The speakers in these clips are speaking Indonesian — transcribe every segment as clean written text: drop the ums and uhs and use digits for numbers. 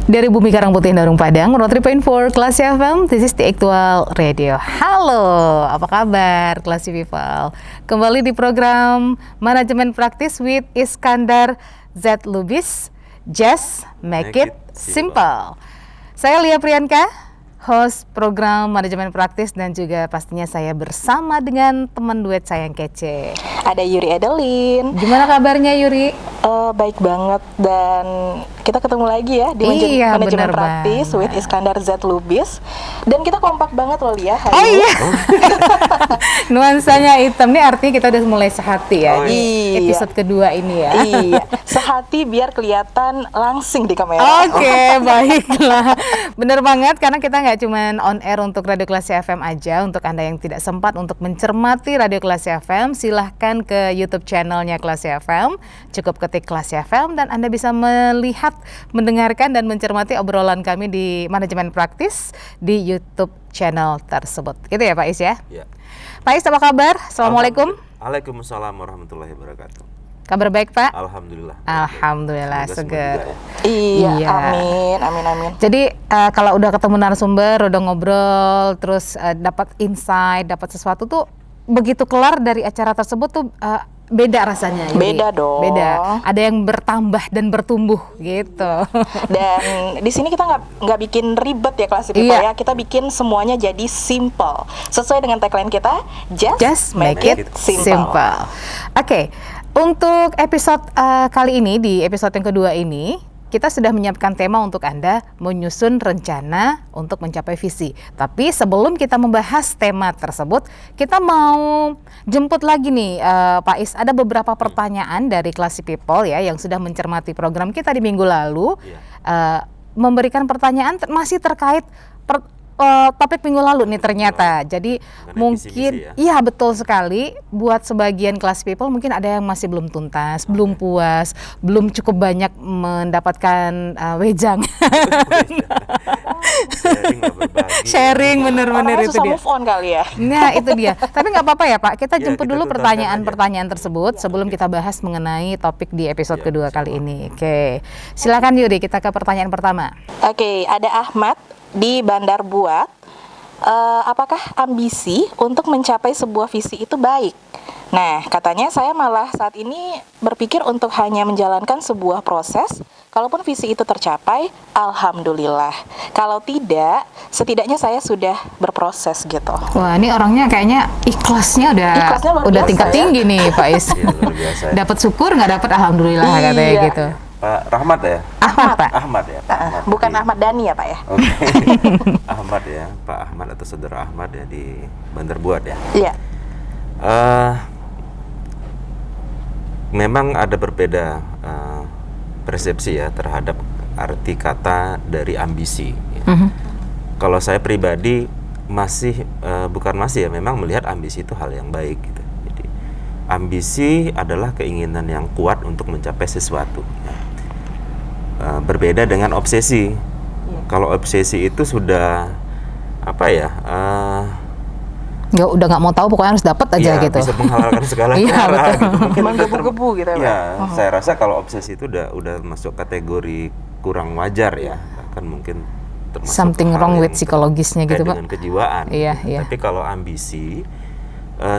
Dari Bumi Karang Putih Darung Padang, 103.4 Classy FM, this is the actual radio. Halo, apa kabar Classy People? Kembali di program Manajemen Praktis with Iskandar Z. Lubis, Just Make It Simple. Saya Lia Priyanka, host program Manajemen Praktis, dan juga pastinya saya bersama dengan teman duet saya yang kece. Ada Yuri Adeline. Gimana kabarnya Yuri? Baik banget, dan kita ketemu lagi ya di Manajemen Praktis with Iskandar Z. Lubis. Dan kita kompak banget loh Lia hari ini. Iya. Nuansanya hitam nih, artinya kita udah mulai sehati ya di episode kedua ini ya. Iya, sehati biar kelihatan langsing di kamera. Oke, baiklah. Bener banget, karena kita nggak cuma on air untuk Radio Classy FM aja. Untuk Anda yang tidak sempat untuk mencermati Radio Classy FM, silahkan ke YouTube channelnya Classy FM. Cukup ketik Classy FM dan Anda bisa melihat, mendengarkan dan mencermati obrolan kami di Manajemen Praktis di YouTube channel tersebut. Gitu ya Pak Is ya? Ya. Pak Is, apa kabar? Assalamualaikum. Waalaikumsalam warahmatullahi wabarakatuh. Kabar baik Pak? Alhamdulillah. Alhamdulillah, seger. Iya, amin. Jadi kalau udah ketemu narasumber, udah ngobrol, terus dapat insight, dapat sesuatu tuh begitu kelar dari acara tersebut tuh beda rasanya. Beda dong. Beda. Ada yang bertambah dan bertumbuh gitu. Dan di sini kita nggak bikin ribet ya Classy People ya. Kita bikin semuanya jadi simple. Sesuai dengan tagline kita, just make it simple. Oke. Untuk episode kali ini, di episode yang kedua ini, kita sudah menyiapkan tema untuk Anda menyusun rencana untuk mencapai visi. Tapi sebelum kita membahas tema tersebut, kita mau jemput lagi nih Pak Is. Ada beberapa pertanyaan dari Classy People ya yang sudah mencermati program kita di minggu lalu. Memberikan pertanyaan masih terkait topik minggu lalu nih ternyata. Jadi mungkin iya betul sekali, buat sebagian Classy People mungkin ada yang masih belum tuntas, belum puas, belum cukup banyak mendapatkan wejangan. Sharing bener-bener itu dia. Move on kali ya. Nah itu dia. Tapi nggak apa-apa ya Pak, kita jemput dulu pertanyaan-pertanyaan tersebut sebelum kita bahas mengenai topik di episode kedua kali ini. Oke, silakan Yuri, kita ke pertanyaan pertama. Oke, ada Ahmad di Bandar Buat. Apakah ambisi untuk mencapai sebuah visi itu baik? Nah, katanya saya malah saat ini berpikir untuk hanya menjalankan sebuah proses. Kalaupun visi itu tercapai, alhamdulillah. Kalau tidak, setidaknya saya sudah berproses gitu. Wah, ini orangnya kayaknya ikhlasnya udah tingkat tinggi nih Pak Is. Iya, luar biasa. Dapat syukur, nggak dapat alhamdulillah katanya gitu. Pak Rahmat ya? Ahmad Pak. Ahmad ya. Pak Ahmad. Bukan Ahmad Dhani ya Pak ya? Oke. Ahmad ya, Pak Ahmad atau saudara Ahmad ya di Bandar Buat ya. Iya. Memang ada berbeda persepsi ya terhadap arti kata dari ambisi. Ya. Kalau saya pribadi memang melihat ambisi itu hal yang baik gitu. Jadi ambisi adalah keinginan yang kuat untuk mencapai sesuatu. Ya. Berbeda dengan obsesi. Kalau obsesi itu sudah udah nggak mau tahu, pokoknya harus dapat aja gitu. Bisa menghalalkan segala cara gitu. Mungkin menggebu-gebu gitu ya. Saya rasa kalau obsesi itu udah masuk kategori kurang wajar ya. Bahkan mungkin termasuk something wrong with psikologisnya gitu Pak. Dengan kejiwaan. Iya. Tapi kalau ambisi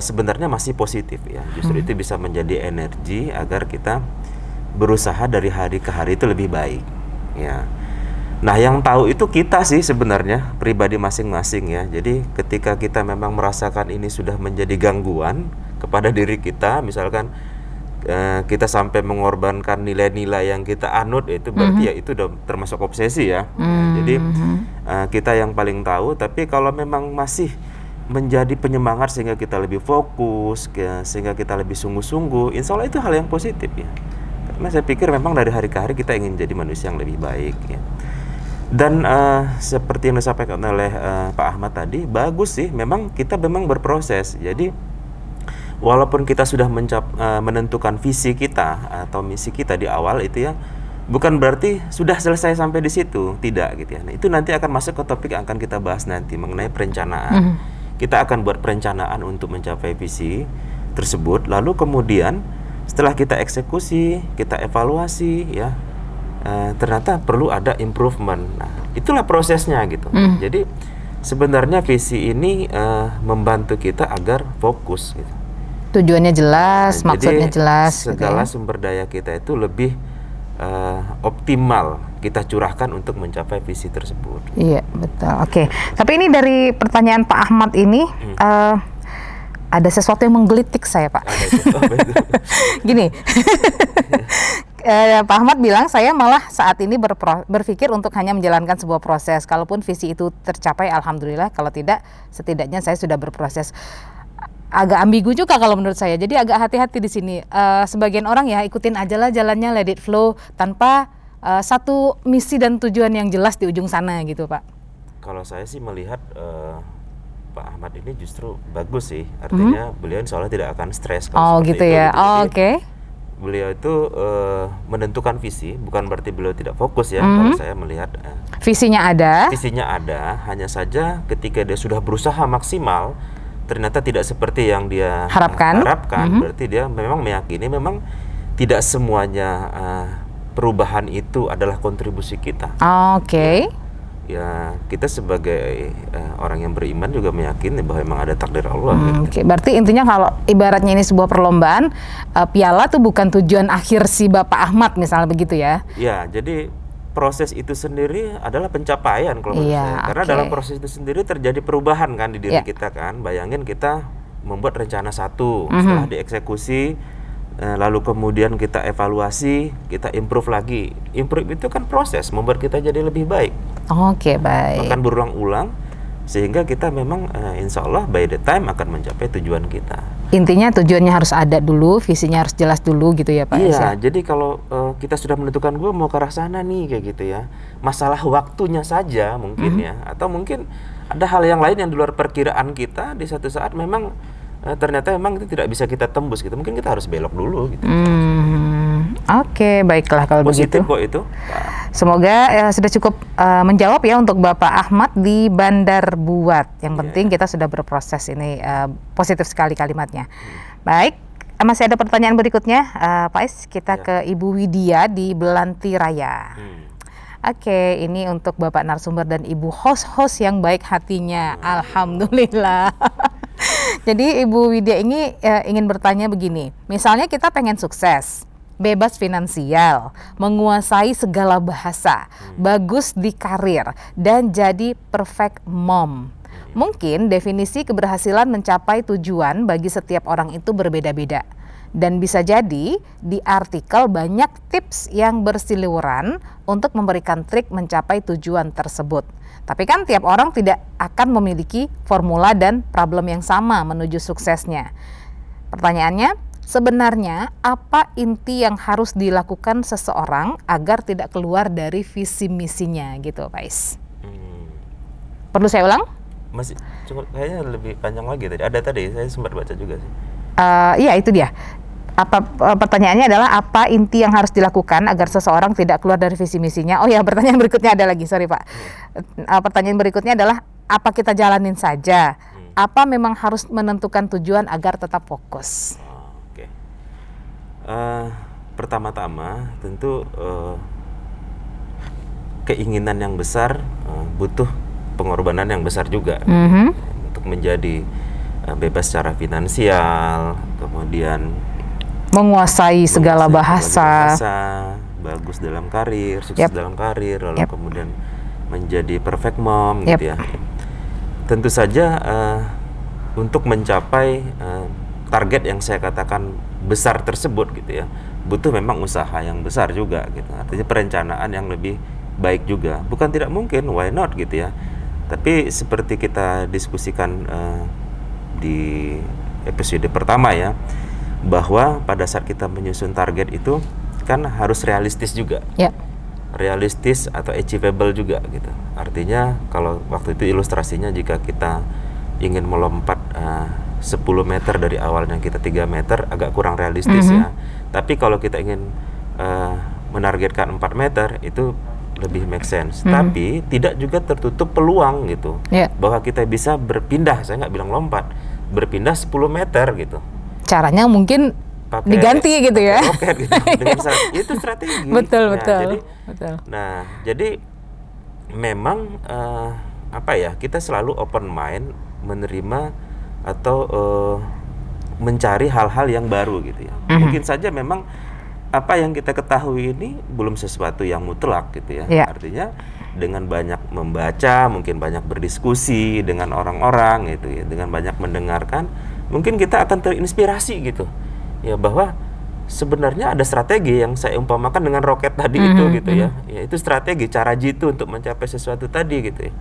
sebenarnya masih positif ya. Justru itu bisa menjadi energi agar kita berusaha dari hari ke hari itu lebih baik ya. Nah yang tahu itu kita sih sebenarnya, pribadi masing-masing ya. Jadi ketika kita memang merasakan ini sudah menjadi gangguan kepada diri kita, misalkan kita sampai mengorbankan nilai-nilai yang kita anut, itu berarti ya itu udah termasuk obsesi ya. Jadi kita yang paling tahu. Tapi kalau memang masih menjadi penyemangat sehingga kita lebih fokus, sehingga kita lebih sungguh-sungguh, insya Allah itu hal yang positif ya. Karena saya pikir memang dari hari ke hari kita ingin jadi manusia yang lebih baik ya. Dan seperti yang disampaikan oleh Pak Ahmad tadi, bagus sih, memang kita berproses. Jadi walaupun kita sudah menentukan visi kita atau misi kita di awal itu ya, bukan berarti sudah selesai sampai di situ, tidak gitu ya. Nah, itu nanti akan masuk ke topik yang akan kita bahas nanti mengenai perencanaan. Kita akan buat perencanaan untuk mencapai visi tersebut, lalu kemudian setelah kita eksekusi, kita evaluasi ya, ternyata perlu ada improvement. Nah, itulah prosesnya gitu. Jadi sebenarnya visi ini membantu kita agar fokus gitu. Tujuannya jelas, Nah, maksudnya jadi jelas gitu segala ya. sumber daya kita itu lebih optimal kita curahkan untuk mencapai visi tersebut. Iya, betul. Oke. Tapi ini dari pertanyaan Pak Ahmad ini ada sesuatu yang menggelitik saya, Pak. Ada itu, apa itu? Gini. Pak Ahmad bilang saya malah saat ini berpikir untuk hanya menjalankan sebuah proses. Kalaupun visi itu tercapai, alhamdulillah. Kalau tidak, setidaknya saya sudah berproses. Agak ambigu juga kalau menurut saya. Jadi agak hati-hati di sini. Sebagian orang ya ikutin aja lah jalannya, let it flow, tanpa satu misi dan tujuan yang jelas di ujung sana gitu, Pak. Kalau saya sih melihat Pak Ahmad ini justru bagus sih. Artinya beliau insya Allah tidak akan stres. Oh gitu ya. Oh, oke. Beliau itu menentukan visi, bukan berarti beliau tidak fokus ya. Kalau saya melihat Visinya ada. visinya ada, hanya saja ketika dia sudah berusaha maksimal, ternyata tidak seperti yang dia Harapkan. berarti dia memang meyakini memang tidak semuanya perubahan itu adalah kontribusi kita. Oke. Ya kita sebagai orang yang beriman juga meyakini bahwa memang ada takdir Allah. Gitu. Oke, berarti intinya kalau ibaratnya ini sebuah perlombaan, piala tuh bukan tujuan akhir si Bapak Ahmad misalnya begitu ya? Ya, jadi proses itu sendiri adalah pencapaian kalau menurut Iya, saya. Karena oke. dalam proses itu sendiri terjadi perubahan kan di diri Iya. kita kan. Bayangin kita membuat rencana satu, setelah dieksekusi, lalu kemudian kita evaluasi, kita improve lagi. Improve itu kan proses membuat kita jadi lebih baik. Oke, baik. Bahkan berulang-ulang sehingga kita memang insya Allah by the time akan mencapai tujuan kita. Intinya tujuannya harus ada dulu, visinya harus jelas dulu gitu ya Pak Iya, Esa? jadi kalau kita sudah menentukan gue mau ke arah sana nih kayak gitu ya, masalah waktunya saja mungkin ya, atau mungkin ada hal yang lain yang di luar perkiraan kita di satu saat memang ternyata memang itu tidak bisa kita tembus gitu, mungkin kita harus belok dulu gitu. Oke, baiklah kalau Positif begitu. kok itu. Semoga sudah cukup menjawab ya untuk Bapak Ahmad di Bandar Buat. Yang penting kita sudah berproses ini, positif sekali kalimatnya. Baik, masih ada pertanyaan berikutnya, Pak Is. Kita ke Ibu Widya di Belanti Raya. Oke, ini untuk Bapak narasumber dan Ibu host-host yang baik hatinya. Alhamdulillah. Jadi Ibu Widya ini ingin bertanya begini. Misalnya kita pengen sukses, bebas finansial, menguasai segala bahasa, bagus di karir, dan jadi perfect mom. Mungkin definisi keberhasilan mencapai tujuan bagi setiap orang itu berbeda-beda. Dan bisa jadi di artikel banyak tips yang berseliweran untuk memberikan trik mencapai tujuan tersebut. Tapi kan tiap orang tidak akan memiliki formula dan problem yang sama menuju suksesnya. Pertanyaannya, sebenarnya apa inti yang harus dilakukan seseorang agar tidak keluar dari visi misinya gitu, Pak Is? Perlu saya ulang? Masih cukup, kayaknya lebih panjang lagi tadi. Ada tadi, saya sempat baca juga sih. Iya itu dia. Pertanyaannya adalah apa inti yang harus dilakukan agar seseorang tidak keluar dari visi misinya? Oh ya, pertanyaan berikutnya ada lagi, sorry Pak. Pertanyaan berikutnya adalah apa kita jalanin saja? Apa memang harus menentukan tujuan agar tetap fokus? Oke. Pertama-tama tentu keinginan yang besar butuh pengorbanan yang besar juga untuk menjadi bebas secara finansial, kemudian menguasai segala bahasa, bagus dalam karir, sukses dalam karir, lalu kemudian menjadi perfect mom gitu ya. Tentu saja untuk mencapai target yang saya katakan besar tersebut gitu ya, butuh memang usaha yang besar juga gitu. Artinya perencanaan yang lebih baik juga. Bukan tidak mungkin, why not gitu ya. Tapi seperti kita diskusikan di episode pertama ya, bahwa pada saat kita menyusun target itu kan harus realistis juga. Realistis atau achievable juga gitu. Artinya kalau waktu itu ilustrasinya jika kita ingin melompat 10 meter dari awalnya kita 3 meter agak kurang realistis ya. Tapi kalau kita ingin menargetkan 4 meter itu lebih make sense. Tapi tidak juga tertutup peluang gitu. Bahwa kita bisa berpindah, saya nggak bilang lompat, berpindah 10 meter gitu. Caranya mungkin pakai diganti gitu ya. roket gitu dengan itu strategi. Betul, Nah, betul. Jadi, Betul. jadi memang apa ya, kita selalu open mind menerima atau mencari hal-hal yang baru gitu ya. Mungkin saja memang apa yang kita ketahui ini belum sesuatu yang mutlak gitu ya. Iya. Artinya dengan banyak membaca, mungkin banyak berdiskusi dengan orang-orang gitu ya, dengan banyak mendengarkan, mungkin kita akan terinspirasi gitu. Ya, bahwa sebenarnya ada strategi yang saya umpamakan dengan roket tadi itu gitu ya. Ya, itu strategi cara jitu untuk mencapai sesuatu tadi gitu ya.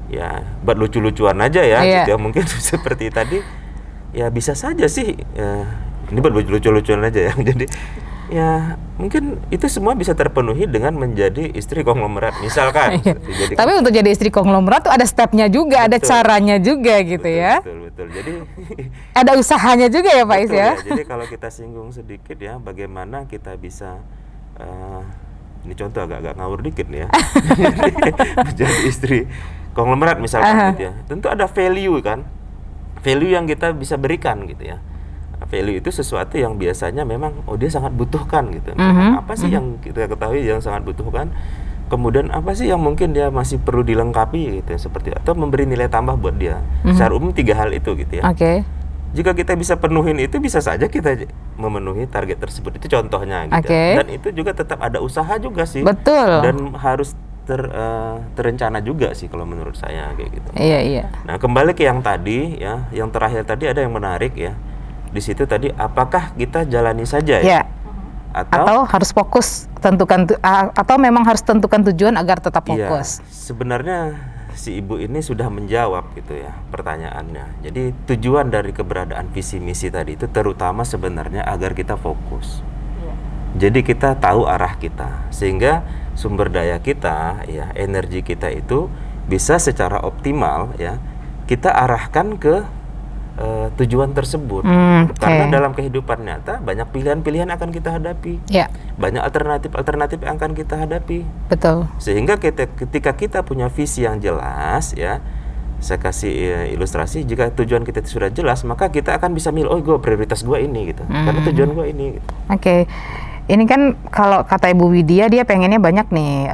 Ya, buat lucu-lucuan aja ya Iya. gitu ya, mungkin seperti tadi. Ya bisa saja sih, ini buat lucu-lucuan aja ya. Jadi ya mungkin itu semua bisa terpenuhi dengan menjadi istri konglomerat misalkan. Iya. Jadi, Tapi untuk jadi istri konglomerat tuh ada stepnya juga, ada Betul. caranya juga gitu ya. betul. Jadi Ada usahanya juga ya Pak Is betul ya. Jadi kalau kita singgung sedikit ya, bagaimana kita bisa ini contoh agak ngawur dikit nih ya. Menjadi istri konglomerat misalkan gitu ya. Tentu ada value kan. Value yang kita bisa berikan gitu ya. Value itu sesuatu yang biasanya memang dia sangat butuhkan gitu. Apa sih yang kita ketahui yang sangat butuhkan? Kemudian apa sih yang mungkin dia masih perlu dilengkapi gitu ya, seperti atau memberi nilai tambah buat dia. Secara umum 3 hal itu gitu ya. Oke. Jika kita bisa penuhin itu, bisa saja kita memenuhi target tersebut. Itu contohnya gitu. Oke. Dan itu juga tetap ada usaha juga sih. Betul. Dan harus terencana juga sih kalau menurut saya kayak gitu. Iya. Nah, kembali ke yang tadi ya, yang terakhir tadi ada yang menarik ya. Di situ tadi apakah kita jalani saja ya? Ya. Atau harus fokus atau memang harus tentukan tujuan agar tetap fokus. Iya, sebenarnya si ibu ini sudah menjawab gitu ya pertanyaannya. Jadi tujuan dari keberadaan visi misi tadi itu terutama sebenarnya agar kita fokus. Jadi kita tahu arah kita sehingga sumber daya kita ya, energi kita itu bisa secara optimal ya kita arahkan ke tujuan tersebut. Karena dalam kehidupan nyata banyak pilihan-pilihan akan kita hadapi. Ya. Banyak alternatif-alternatif yang akan kita hadapi. Betul. Sehingga ketika kita punya visi yang jelas ya, saya kasih ilustrasi, jika tujuan kita itu sudah jelas, maka kita akan bisa milih, prioritas gue ini gitu. Karena tujuan gue ini gitu. Oke. Ini kan kalau kata Ibu Widya, dia pengennya banyak nih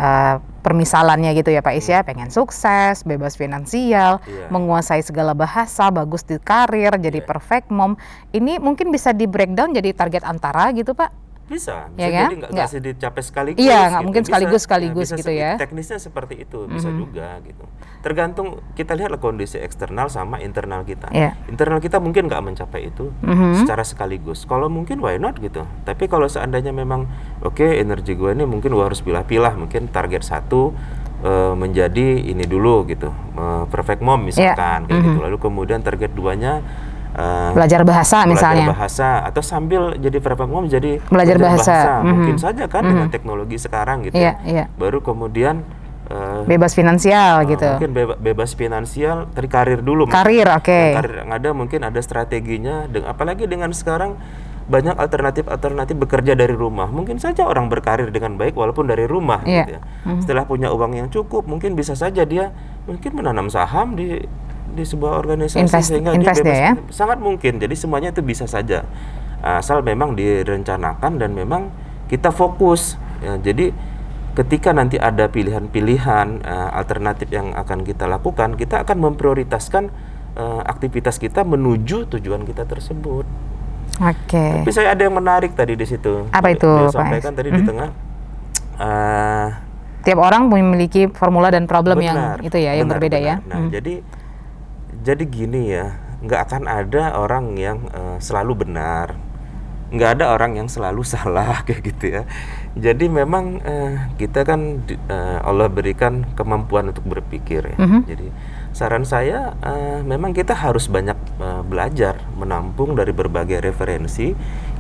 permisalannya gitu ya Pak Is ya, pengen sukses, bebas finansial, menguasai segala bahasa, bagus di karir, jadi perfect mom. Ini mungkin bisa di breakdown jadi target antara gitu Pak? Bisa Ya kan? jadi nggak bisa dicapai sekaligus. Iya, nggak gitu. mungkin sekaligus Bisa gitu ya. Teknisnya seperti itu bisa juga gitu. Tergantung kita lihatlah kondisi eksternal sama internal kita. Iya. Internal kita mungkin nggak mencapai itu secara sekaligus. Kalau mungkin why not gitu. Tapi kalau seandainya memang energi gue ini mungkin gue harus pilah-pilah, mungkin target 1 menjadi ini dulu gitu, perfect mom misalkan kayak gitu. Lalu kemudian target 2-nya belajar bahasa misalnya. Belajar bahasa atau sambil jadi perfect mom jadi Belajar bahasa. Mungkin saja kan dengan teknologi sekarang gitu. Iya. Baru kemudian Bebas finansial gitu. Mungkin bebas finansial, dari karir dulu. Karir, oke. Karir yang ada mungkin ada strateginya, apalagi dengan sekarang banyak alternatif bekerja dari rumah. Mungkin saja orang berkarir dengan baik walaupun dari rumah gitu ya. Setelah punya uang yang cukup, mungkin bisa saja dia mungkin menanam saham di sebuah organisasi sehingga dia bebas. Ya? Sangat mungkin. Jadi semuanya itu bisa saja. Asal memang direncanakan dan memang kita fokus. Ya, jadi ketika nanti ada pilihan-pilihan alternatif yang akan kita lakukan, kita akan memprioritaskan aktivitas kita menuju tujuan kita tersebut. Oke. Tapi saya ada yang menarik tadi di situ. Apa itu, Dia Pak? sampaikan tadi di tengah. Tiap orang memiliki formula dan problem Benar, yang itu ya, yang berbeda ya. Nah, jadi gini ya, nggak akan ada orang yang selalu benar, nggak ada orang yang selalu salah kayak gitu ya. Jadi memang kita kan Allah berikan kemampuan untuk berpikir ya. Jadi saran saya memang kita harus banyak belajar, menampung dari berbagai referensi.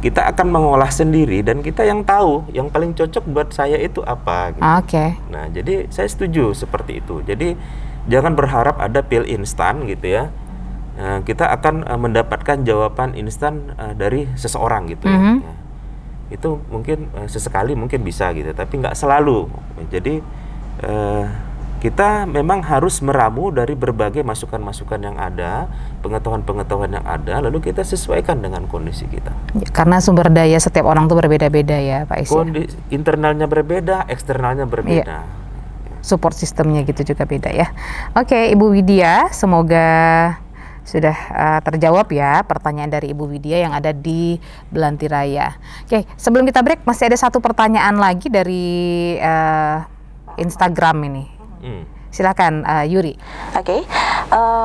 Kita akan mengolah sendiri dan kita yang tahu yang paling cocok buat saya itu apa. Gitu. Oke. Nah, jadi saya setuju seperti itu. Jadi jangan berharap ada pil instan gitu ya. Kita akan mendapatkan jawaban instan dari seseorang gitu ya. Itu mungkin sesekali mungkin bisa gitu, tapi nggak selalu. Jadi kita memang harus meramu dari berbagai masukan-masukan yang ada, pengetahuan-pengetahuan yang ada, lalu kita sesuaikan dengan kondisi kita. Ya, karena sumber daya setiap orang tuh berbeda-beda ya Pak Is. Kondisi internalnya berbeda, eksternalnya berbeda. Support sistemnya gitu juga beda ya. Oke, Ibu Widya, semoga sudah terjawab ya pertanyaan dari Ibu Widya yang ada di Belanti Raya. Oke, sebelum kita break masih ada satu pertanyaan lagi dari Instagram ini. Silakan Yuri. Oke,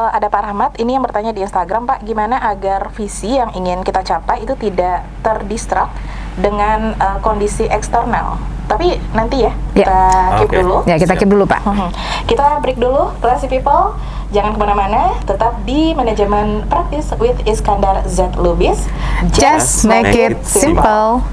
ada Pak Rahmat, ini yang bertanya di Instagram, Pak, gimana agar visi yang ingin kita capai itu tidak terdistrak dengan kondisi eksternal? Tapi nanti ya, kita keep dulu. Ya, kita keep dulu Pak. Kita break dulu, Classy People. Jangan kemana-mana, tetap di Manajemen Praktis with Iskandar Z. Lubis. Just make it simple.